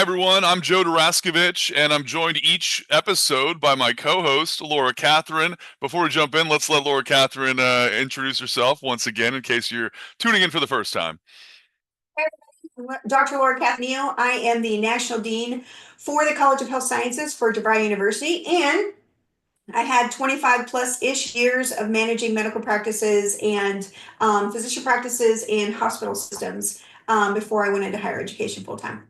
everyone, I'm Joe Daraskevich, and I'm joined each episode by my co-host, Laura-Kathryn. Before we jump in, let's let Laura-Kathryn introduce herself once again in case you're tuning in for the first time. Dr. Laura-Kathryn Neal. I am the National Dean for the College of Health Sciences for DeVry University, and I had 25 plus-ish years of managing medical practices and physician practices and hospital systems before I went into higher education full-time.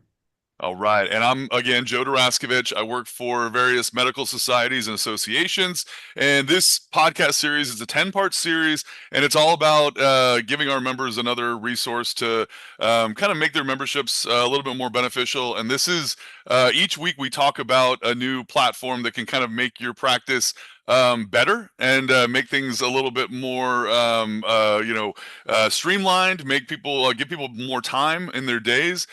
All right. And I'm, again, Joe Daraskevich. I work for various medical societies and associations. And this podcast series is a 10-part series, and it's all about giving our members another resource to kind of make their memberships a little bit more beneficial. And this is each week we talk about a new platform that can kind of make your practice better and make things a little bit more, streamlined, make people give people more time in their days.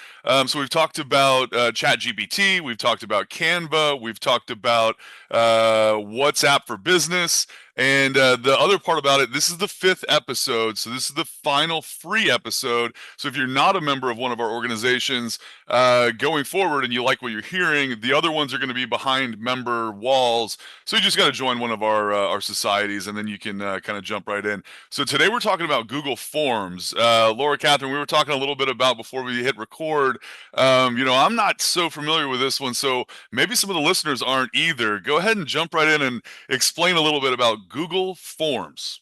So we've talked about ChatGPT, we've talked about Canva, we've talked about WhatsApp for Business. And the other part about it, this is the 5th episode, so this is the final free episode. So if you're not a member of one of our organizations going forward and you like what you're hearing, the other ones are going to be behind member walls. So you just got to join one of our societies, and then you can kind of jump right in. So today we're talking about Google Forms. Laura-Kathryn, we were talking a little bit about before we hit record. I'm not so familiar with this one, so maybe some of the listeners aren't either. Go ahead and jump right in and explain a little bit about Google Forms.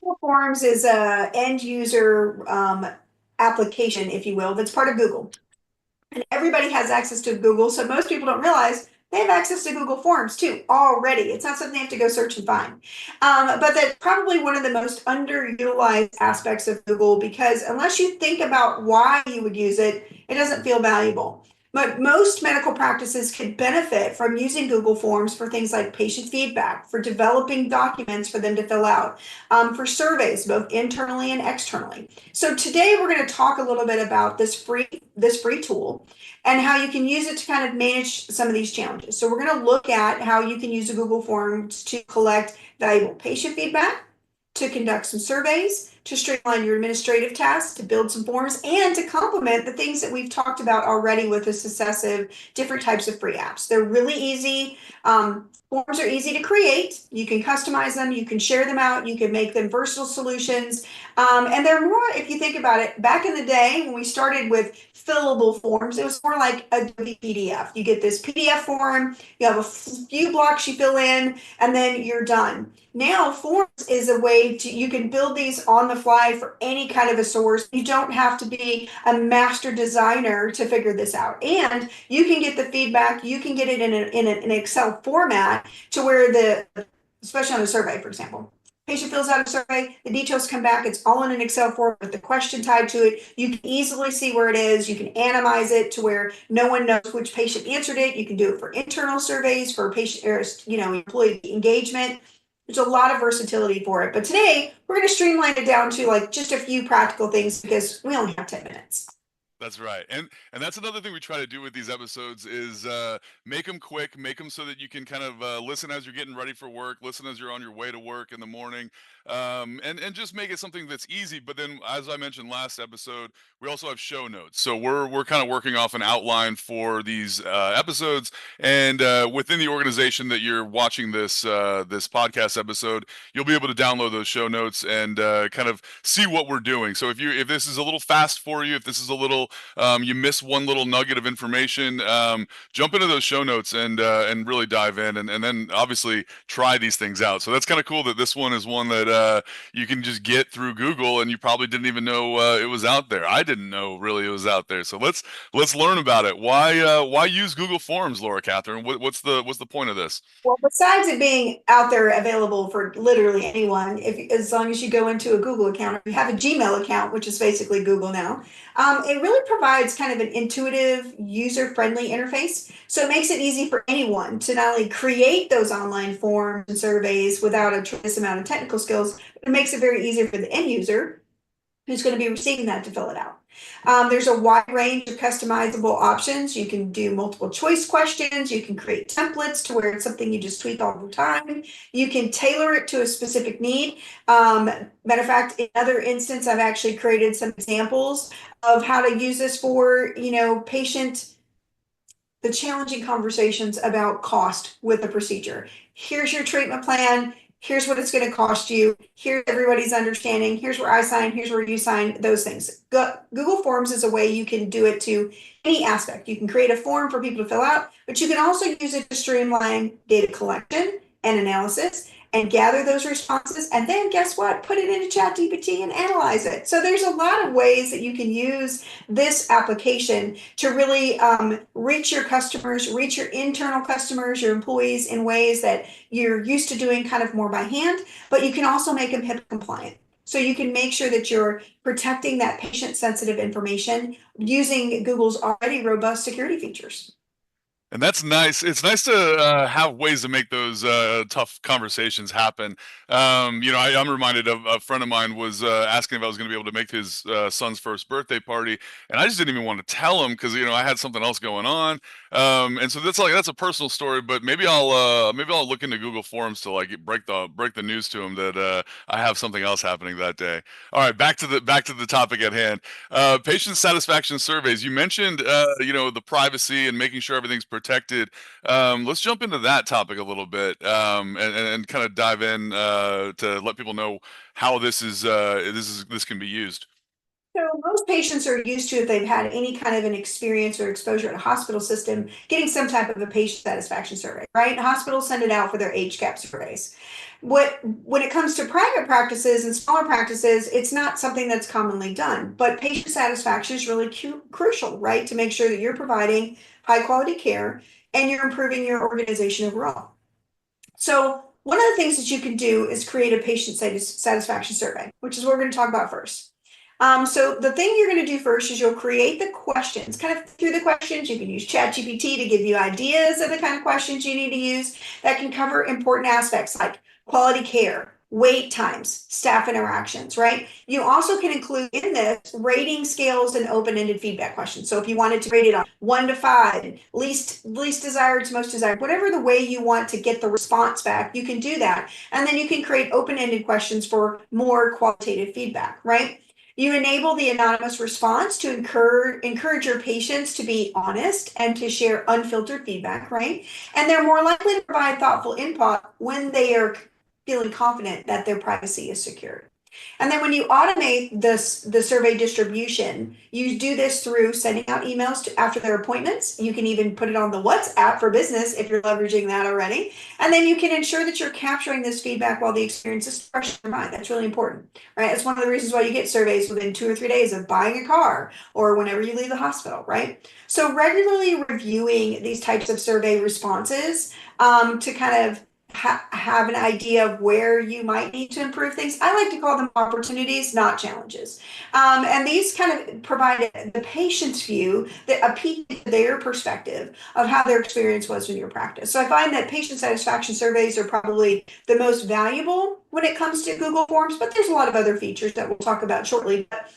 Google Forms is a end user application, if you will, that's part of Google. And everybody has access to Google, so most people don't realize they have access to Google Forms too already. It's not something they have to go search and find. But that's probably one of the most underutilized aspects of Google, because unless you think about why you would use it, it doesn't feel valuable. But most medical practices could benefit from using Google Forms for things like patient feedback, for developing documents for them to fill out, for surveys, both internally and externally. So today we're going to talk a little bit about this free tool and how you can use it to kind of manage some of these challenges. So we're going to look at how you can use the Google Forms to collect valuable patient feedback, to conduct some surveys, to streamline your administrative tasks, to build some forms, and to complement the things that we've talked about already with the successive different types of free apps. They're really easy. Forms are easy to create. You can customize them. You can share them out. You can make them versatile solutions. And they're more, if you think about it, back in the day when we started with fillable forms, it was more like a PDF. You get this PDF form, you have a few blocks you fill in, and then you're done. Now, Forms is a way you can build these on the fly for any kind of a source. You don't have to be a master designer to figure this out. And you can get the feedback, you can get it in an Excel format to where especially on a survey, for example. Patient fills out a survey, the details come back, it's all in an Excel form with the question tied to it. You can easily see where it is. You can anonymize it to where no one knows which patient answered it. You can do it for internal surveys, for patient, employee engagement. There's a lot of versatility for it. But today, we're going to streamline it down to like just a few practical things because we only have 10 minutes. That's right. And that's another thing we try to do with these episodes is make them quick, make them so that you can kind of listen as you're getting ready for work, listen as you're on your way to work in the morning, and just make it something that's easy. But then, as I mentioned last episode, we also have show notes. So we're kind of working off an outline for these episodes, and within the organization that you're watching this podcast episode, you'll be able to download those show notes and kind of see what we're doing. So if this is a little fast for you, if this is a little you miss one little nugget of information, jump into those show notes and really dive in, and then obviously try these things out. So that's kind of cool that this one is one that you can just get through Google, and you probably didn't even know it was out there. I didn't know really it was out there. So let's learn about it. Why use Google Forms, Laura-Kathryn? What's the point of this? Well, besides it being out there available for literally anyone, as long as you go into a Google account or you have a Gmail account, which is basically Google now, it really provides kind of an intuitive, user-friendly interface. So it makes it easy for anyone to not only create those online forms and surveys without a tremendous amount of technical skills, but it makes it very easy for the end user who's going to be receiving that to fill it out. There's a wide range of customizable options. You can do multiple choice questions. You can create templates to where it's something you just tweak all the time. You can tailor it to a specific need. Matter of fact, in another instance, I've actually created some examples of how to use this for, patient the challenging conversations about cost with the procedure. Here's your treatment plan. Here's what it's going to cost you. Here's everybody's understanding. Here's where I sign. Here's where you sign. Those things. Google Forms is a way you can do it to any aspect. You can create a form for people to fill out, but you can also use it to streamline data collection and analysis and gather those responses. And then guess what? Put it into ChatGPT and analyze it. So there's a lot of ways that you can use this application to really reach your customers, reach your internal customers, your employees in ways that you're used to doing kind of more by hand, but you can also make them HIPAA compliant. So you can make sure that you're protecting that patient sensitive information using Google's already robust security features. And that's nice. It's nice to have ways to make those tough conversations happen. I'm reminded of a friend of mine was asking if I was going to be able to make his son's first birthday party, and I just didn't even want to tell him because I had something else going on. And so that's a personal story, but maybe I'll look into Google Forms to like break the news to him that I have something else happening that day. All right, back to the topic at hand. Patient satisfaction surveys. You mentioned the privacy and making sure everything's protected. Let's jump into that topic a little bit and kind of dive in to let people know how this can be used. So most patients are used to, if they've had any kind of an experience or exposure at a hospital system, getting some type of a patient satisfaction survey, right? Hospitals send it out for their HCAP surveys. When it comes to private practices and smaller practices, it's not something that's commonly done, but patient satisfaction is really crucial, right? To make sure that you're providing high quality care and you're improving your organization overall. So one of the things that you can do is create a patient satisfaction survey, which is what we're going to talk about first. So the thing you're going to do first is you'll create the questions. Kind of through the questions, you can use ChatGPT to give you ideas of the kind of questions you need to use that can cover important aspects like quality care, wait times, staff interactions, right? You also can include in this rating scales and open-ended feedback questions. So if you wanted to rate it on 1 to 5, least desired to most desired, whatever the way you want to get the response back, you can do that. And then you can create open-ended questions for more qualitative feedback, right? You enable the anonymous response to encourage your patients to be honest and to share unfiltered feedback, right? And they're more likely to provide thoughtful input when they are feeling confident that their privacy is secured. And then when you automate the survey distribution, you do this through sending out emails after their appointments. You can even put it on the WhatsApp for business if you're leveraging that already. And then you can ensure that you're capturing this feedback while the experience is fresh in your mind. That's really important, right? It's one of the reasons why you get surveys within 2 or 3 days of buying a car or whenever you leave the hospital, right? So regularly reviewing these types of survey responses to kind of have an idea of where you might need to improve things. I like to call them opportunities, not challenges. And these kind of provide the patient's view, a peek into their perspective of how their experience was with your practice. So I find that patient satisfaction surveys are probably the most valuable when it comes to Google Forms, but there's a lot of other features that we'll talk about shortly. But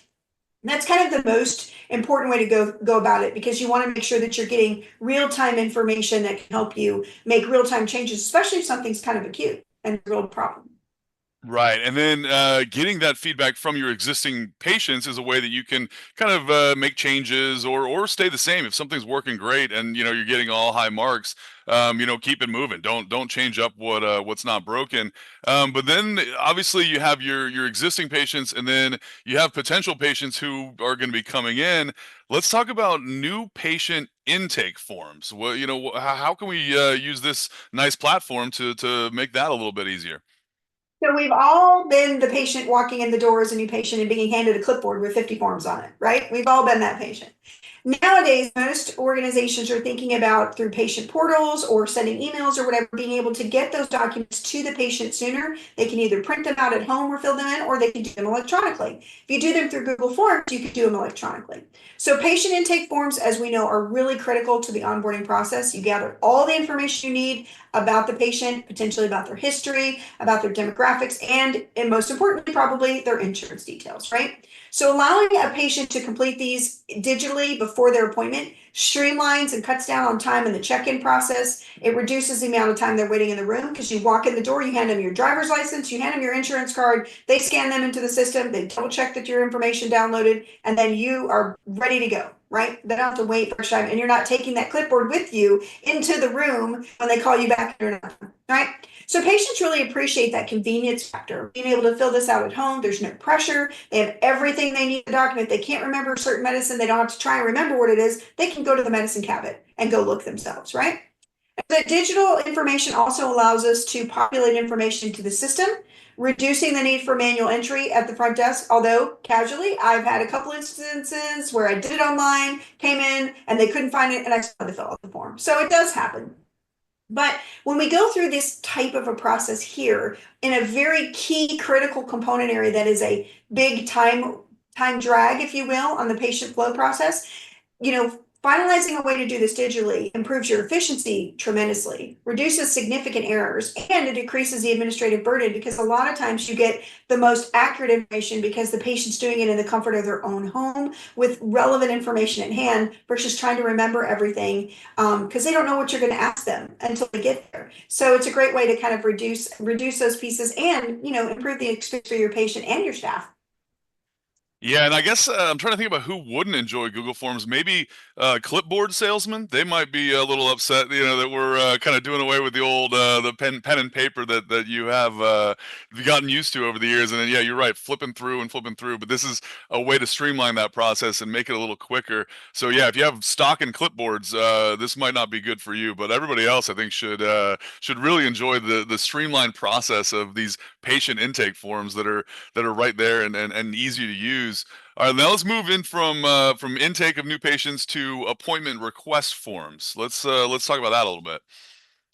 that's kind of the most important way to go about it, because you want to make sure that you're getting real-time information that can help you make real-time changes, especially if something's kind of acute and a real problem. Right, and then getting that feedback from your existing patients is a way that you can kind of make changes or stay the same. If something's working great and you're getting all high marks, keep it moving. Don't change up what's not broken. But then obviously you have your existing patients, and then you have potential patients who are going to be coming in. Let's talk about new patient intake forms. Well, how can we use this nice platform to make that a little bit easier? So we've all been the patient walking in the door as a new patient and being handed a clipboard with 50 forms on it, right? We've all been that patient. Nowadays, most organizations are thinking about, through patient portals or sending emails or whatever, being able to get those documents to the patient sooner. They can either print them out at home or fill them in, or they can do them electronically. If you do them through Google Forms, you can do them electronically. So patient intake forms, as we know, are really critical to the onboarding process. You gather all the information you need about the patient, potentially about their history, about their demographics, and most importantly, probably their insurance details, right? So allowing a patient to complete these digitally before before their appointment streamlines and cuts down on time in the check-in process. It reduces the amount of time they're waiting in the room because you walk in the door, you hand them your driver's license, you hand them your insurance card, they scan them into the system, they double check that your information downloaded, and then you are ready to go, right? They don't have to wait for time, and you're not taking that clipboard with you into the room when they call you back and you're not done, right? So patients really appreciate that convenience factor, being able to fill this out at home. There's no pressure. They have everything they need to document. They can't remember a certain medicine. They don't have to try and remember what it is. They can go to the medicine cabinet and go look themselves, right? The digital information also allows us to populate information into the system, reducing the need for manual entry at the front desk. Although casually, I've had a couple instances where I did it online, came in, and they couldn't find it, and I still had to fill out the form. So it does happen. But when we go through this type of a process here in a very key critical component area that is a big time drag, if you will, on the patient flow process, finalizing a way to do this digitally improves your efficiency tremendously, reduces significant errors, and it decreases the administrative burden because a lot of times you get the most accurate information because the patient's doing it in the comfort of their own home with relevant information at hand versus trying to remember everything because they don't know what you're going to ask them until they get there. So it's a great way to kind of reduce those pieces and improve the experience for your patient and your staff. Yeah, and I guess I'm trying to think about who wouldn't enjoy Google Forms. Maybe clipboard salesmen. They might be a little upset, that we're kind of doing away with the old the pen and paper that you have gotten used to over the years. And then, yeah, you're right, flipping through and flipping through. But this is a way to streamline that process and make it a little quicker. So yeah, if you have stock and clipboards, this might not be good for you. But everybody else, I think, should really enjoy the streamlined process of these patient intake forms that are right there and easy to use. All right, now let's move in from intake of new patients to appointment request forms. Let's talk about that a little bit.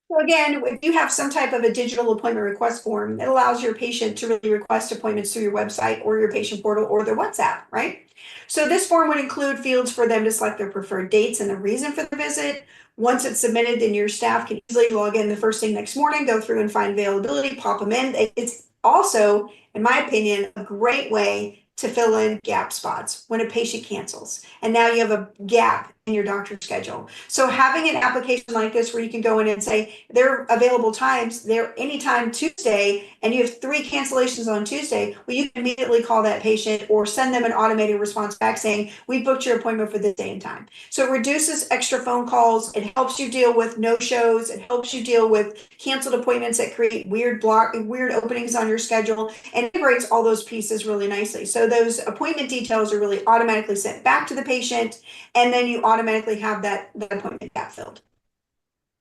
So again, if you have some type of a digital appointment request form, it allows your patient to really request appointments through your website or your patient portal or their WhatsApp, right? So this form would include fields for them to select their preferred dates and the reason for the visit. Once it's submitted, then your staff can easily log in the first thing next morning, go through and find availability, pop them in. It's also, in my opinion, a great way to fill in gap spots when a patient cancels. And now you have a gap in your doctor's schedule. So having an application like this where you can go in and say their available times, they're anytime Tuesday, and you have 3 cancellations on Tuesday, well, you can immediately call that patient or send them an automated response back saying, we booked your appointment for this day and time. So it reduces extra phone calls. It helps you deal with no-shows. It helps you deal with canceled appointments that create weird openings on your schedule, and integrates all those pieces really nicely. So those appointment details are really automatically sent back to the patient, and then you automatically have that appointment gap filled.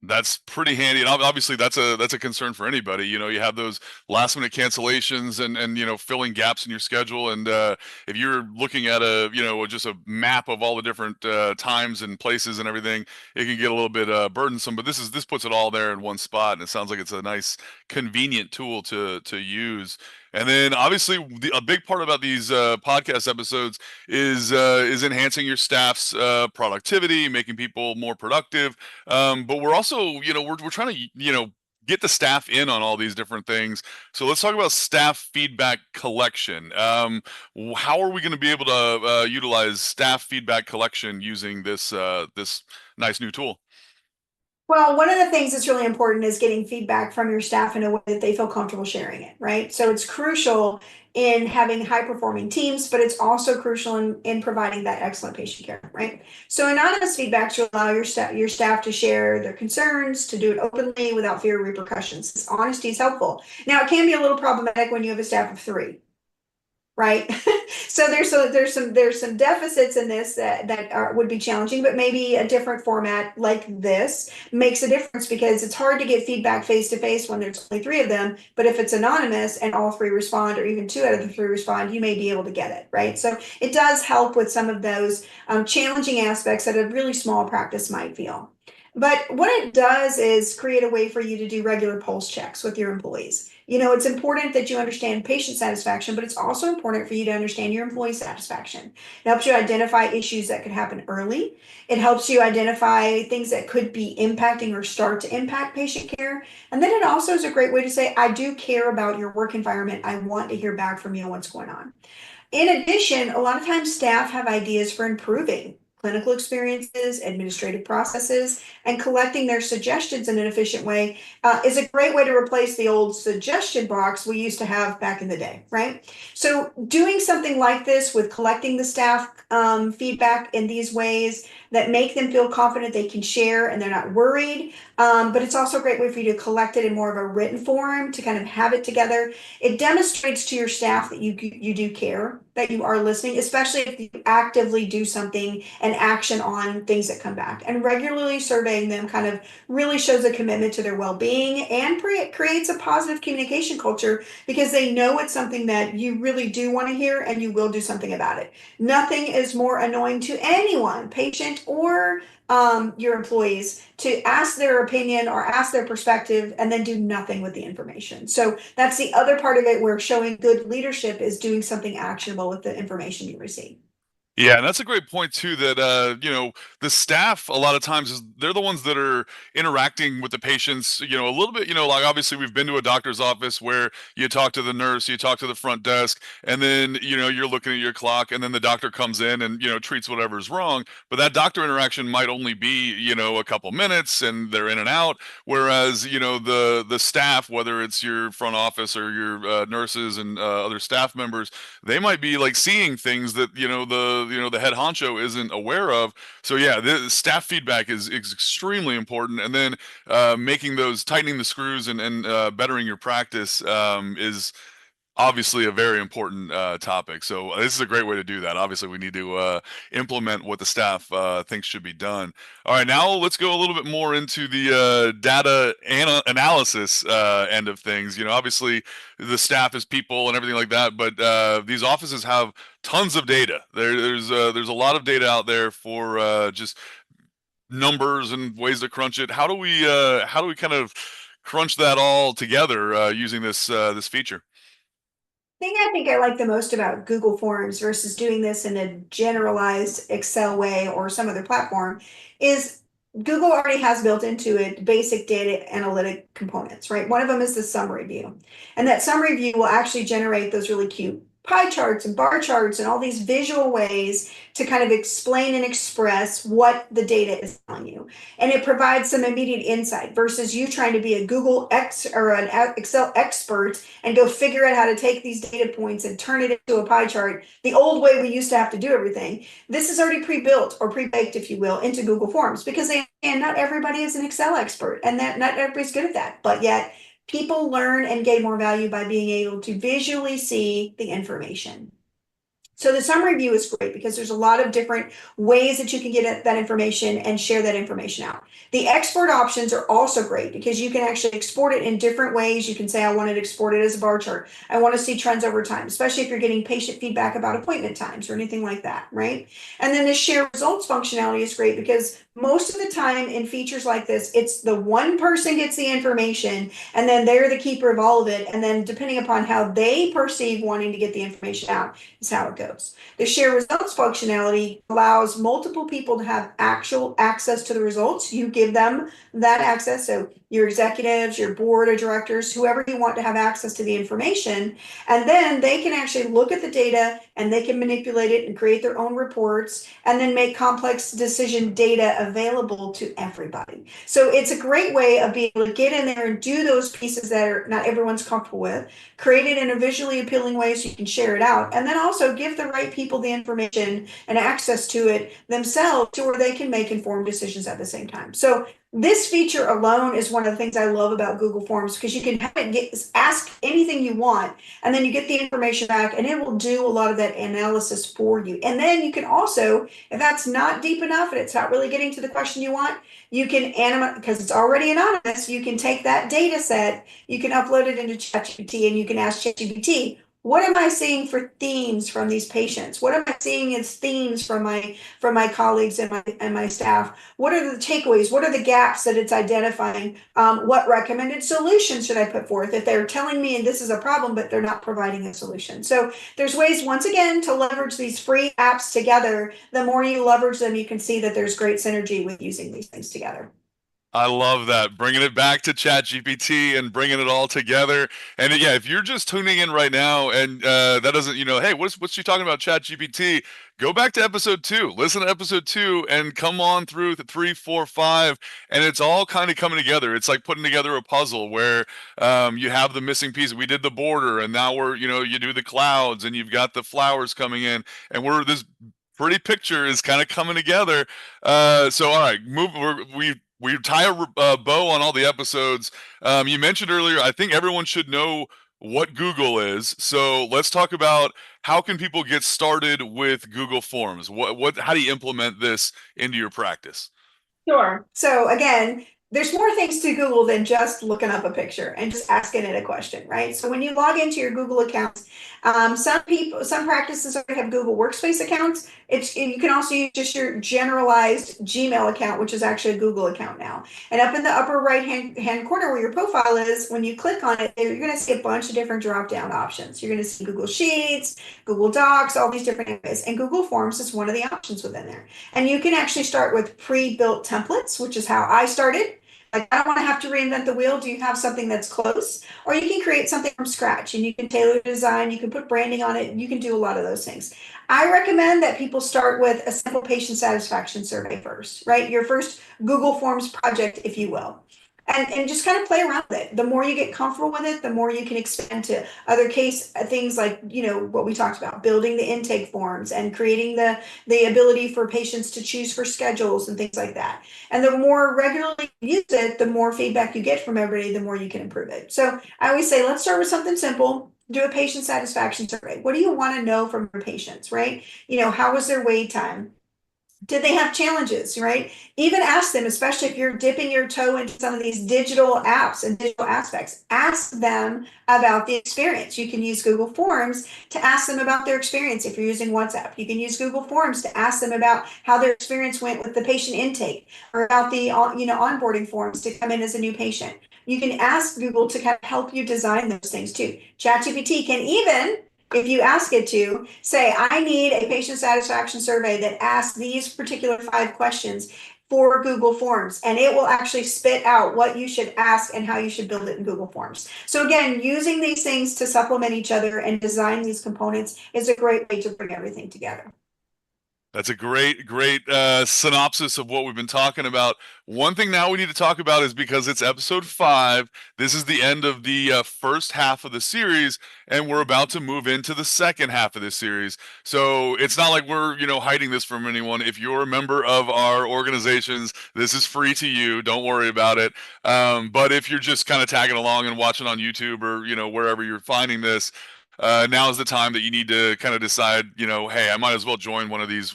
That's pretty handy, and obviously that's a concern for anybody. You have those last minute cancellations and filling gaps in your schedule, and if you're looking at just a map of all the different times and places and everything, it can get a little bit burdensome. But this puts it all there in one spot, and it sounds like it's a nice, convenient tool to use. And then obviously a big part about these podcast episodes is enhancing your staff's productivity, making people more productive. But we're also, we're trying to, get the staff in on all these different things. So let's talk about staff feedback collection. How are we going to be able to utilize staff feedback collection using this nice new tool? Well, one of the things that's really important is getting feedback from your staff in a way that they feel comfortable sharing it, right? So it's crucial in having high performing teams, but it's also crucial in providing that excellent patient care, right? So anonymous feedback to allow your staff to share their concerns, to do it openly without fear of repercussions. This honesty is helpful. Now, it can be a little problematic when you have a staff of 3. Right. So there's some deficits in this that would be challenging, but maybe a different format like this makes a difference because it's hard to get feedback face to face when there's only 3 of them. But if it's anonymous and all 3 respond, or even 2 out of the 3 respond, you may be able to get it. Right. So it does help with some of those challenging aspects that a really small practice might feel. But what it does is create a way for you to do regular pulse checks with your employees. It's important that you understand patient satisfaction, but it's also important for you to understand your employee satisfaction. It helps you identify issues that could happen early. It helps you identify things that could be impacting or start to impact patient care. And then it also is a great way to say, I do care about your work environment. I want to hear back from you on what's going on. In addition, a lot of times staff have ideas for improving clinical experiences, administrative processes, and collecting their suggestions in an efficient way is a great way to replace the old suggestion box we used to have back in the day, right? So doing something like this with collecting the staff feedback in these ways that make them feel confident they can share and they're not worried. But it's also a great way for you to collect it in more of a written form to kind of have it together. It demonstrates to your staff that you do care, that you are listening, especially if you actively do something and action on things that come back. And regularly surveying them kind of really shows a commitment to their well-being and creates a positive communication culture because they know it's something that you really do want to hear and you will do something about it. Nothing is more annoying to anyone, patient or your employees, to ask their opinion or ask their perspective and then do nothing with the information. So that's the other part of it where showing good leadership is doing something actionable with the information you receive. Yeah, and that's a great point too. That the staff a lot of times they're the ones that are interacting with the patients. A little bit. Like obviously we've been to a doctor's office where you talk to the nurse, you talk to the front desk, and then you're looking at your clock, and then the doctor comes in and treats whatever's wrong. But that doctor interaction might only be a couple minutes, and they're in and out. Whereas the staff, whether it's your front office or your nurses and other staff members, they might be like seeing things that the head honcho isn't aware of. So yeah, the staff feedback is extremely important, and then tightening the screws and bettering your practice is obviously a very important topic. So this is a great way to do that. Obviously, we need to implement what the staff thinks should be done. All right, now let's go a little bit more into the data analysis end of things. Obviously, the staff is people and everything like that, but these offices have tons of data. There's a lot of data out there for just numbers and ways to crunch it. How do we kind of crunch that all together using this feature? Thing I think I like the most about Google Forms versus doing this in a generalized Excel way or some other platform is Google already has built into it basic data analytic components, right? One of them is the summary view. And that summary view will actually generate those really cute pie charts and bar charts and all these visual ways to kind of explain and express what the data is telling you. And it provides some immediate insight versus you trying to be a Google X or an Excel expert and go figure out how to take these data points and turn it into a pie chart the old way we used to have to do everything. This is already pre-built or pre-baked, if you will, into Google Forms because not everybody is an Excel expert and that not everybody's good at that. But yet people learn and gain more value by being able to visually see the information. So the summary view is great because there's a lot of different ways that you can get that information and share that information out. The export options are also great because you can actually export it in different ways. You can say, I want to export it as a bar chart. I want to see trends over time, especially if you're getting patient feedback about appointment times or anything like that, right? And then the share results functionality is great because most of the time in features like this, it's the one person gets the information and then they're the keeper of all of it. And then depending upon how they perceive wanting to get the information out is how it goes. The share results functionality allows multiple people to have actual access to the results. You give them that access. So your executives, your board of directors, whoever you want to have access to the information. And then they can actually look at the data and they can manipulate it and create their own reports and then make complex decision data available to everybody. So it's a great way of being able to get in there and do those pieces that are not everyone's comfortable with, create it in a visually appealing way so you can share it out, and then also give the right people the information and access to it themselves to where they can make informed decisions at the same time. So this feature alone is one of the things I love about Google Forms because you can have it ask anything you want and then you get the information back and it will do a lot of that analysis for you. And then you can also, if that's not deep enough and it's not really getting to the question you want, you can animate because it's already anonymous. You can take that data set, you can upload it into ChatGPT and you can ask ChatGPT, what am I seeing for themes from these patients? What am I seeing as themes from my colleagues and my staff? What are the takeaways? What are the gaps that it's identifying? What recommended solutions should I put forth if they're telling me this is a problem, but they're not providing a solution? So there's ways, once again, to leverage these free apps together. The more you leverage them, you can see that there's great synergy with using these things together. I love that. Bringing it back to ChatGPT and bringing it all together. And yeah, if you're just tuning in right now and that doesn't, hey, what's she talking about ChatGPT? Go back to episode 2. Listen to episode 2 and come on through the 3, 4, 5, and it's all kind of coming together. It's like putting together a puzzle where you have the missing piece. We did the border, and now you do the clouds, and you've got the flowers coming in, and this pretty picture is kind of coming together. So all right, we tie a bow on all the episodes. You mentioned earlier, I think everyone should know what Google is. So let's talk about how can people get started with Google Forms? How do you implement this into your practice? Sure. So again, there's more things to Google than just looking up a picture and just asking it a question, right? So when you log into your Google accounts, some practices already have Google Workspace accounts. You can also use just your generalized Gmail account, which is actually a Google account now. And up in the upper right hand corner where your profile is, when you click on it, you're going to see a bunch of different drop-down options. You're going to see Google Sheets, Google Docs, all these different areas. And Google Forms is one of the options within there. And you can actually start with pre-built templates, which is how I started. Like, I don't want to have to reinvent the wheel. Do you have something that's close? Or you can create something from scratch and you can tailor the design, you can put branding on it, you can do a lot of those things. I recommend that people start with a simple patient satisfaction survey first, right? Your first Google Forms project, if you will. And just kind of play around with it. The more you get comfortable with it, the more you can expand to other things like, what we talked about, building the intake forms and creating the ability for patients to choose for schedules and things like that. And the more regularly you use it, the more feedback you get from everybody, the more you can improve it. So I always say, let's start with something simple. Do a patient satisfaction survey. What do you want to know from your patients, right? How was their wait time? Did they have challenges, right? Even ask them, especially if you're dipping your toe into some of these digital apps and digital aspects, ask them about the experience. You can use Google Forms to ask them about their experience if you're using WhatsApp. You can use Google Forms to ask them about how their experience went with the patient intake or about the onboarding forms to come in as a new patient. You can ask Google to kind of help you design those things too. ChatGPT can even, if you ask it to, say, I need a patient satisfaction survey that asks these particular 5 questions for Google Forms, and it will actually spit out what you should ask and how you should build it in Google Forms. So again, using these things to supplement each other and design these components is a great way to bring everything together. That's a great synopsis of what we've been talking about. One thing now we need to talk about is, because it's episode 5, this is the end of the first half of the series, and we're about to move into the second half of this series. So it's not like we're, hiding this from anyone. If you're a member of our organizations, this is free to you. Don't worry about it. But if you're just kind of tagging along and watching on YouTube or, wherever you're finding this, now is the time that you need to kind of decide, hey, I might as well join one of these,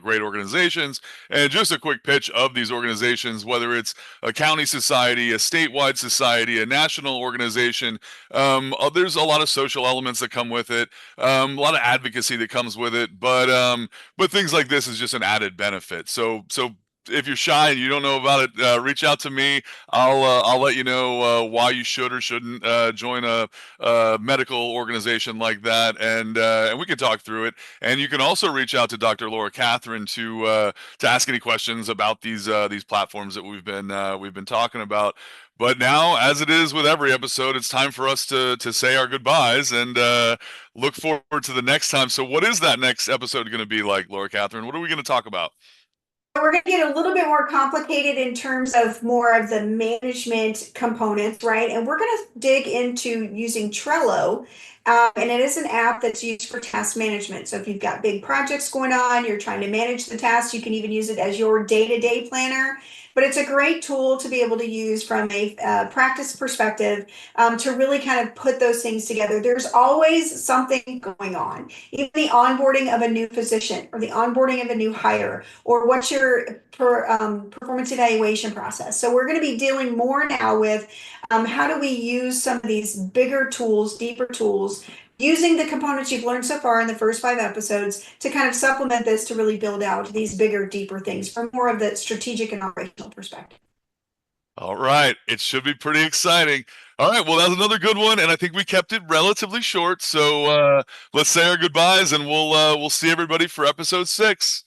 great organizations. And just a quick pitch of these organizations, whether it's a county society, a statewide society, a national organization, there's a lot of social elements that come with it, a lot of advocacy that comes with it, but things like this is just an added benefit. So if you're shy and you don't know about it, reach out to me. I'll let you know why you should or shouldn't join a medical organization like that, and we can talk through it. And you can also reach out to Dr. Laura-Kathryn to ask any questions about these platforms that we've been talking about. But now, as it is with every episode, it's time for us to say our goodbyes and look forward to the next time. So, what is that next episode going to be like, Laura-Kathryn? What are we going to talk about? We're going to get a little bit more complicated in terms of more of the management components, right? And we're going to dig into using Trello. And it is an app that's used for task management. So if you've got big projects going on, you're trying to manage the tasks, you can even use it as your day-to-day planner. But it's a great tool to be able to use from a practice perspective to really kind of put those things together. There's always something going on. Even the onboarding of a new physician or the onboarding of a new hire, or what's your performance evaluation process. So we're going to be dealing more now with how do we use some of these bigger tools, deeper tools, using the components you've learned so far in the first 5 episodes to kind of supplement this to really build out these bigger, deeper things from more of the strategic and operational perspective. All right. It should be pretty exciting. All right. Well, that was another good one, and I think we kept it relatively short. So let's say our goodbyes, and we'll see everybody for episode 6.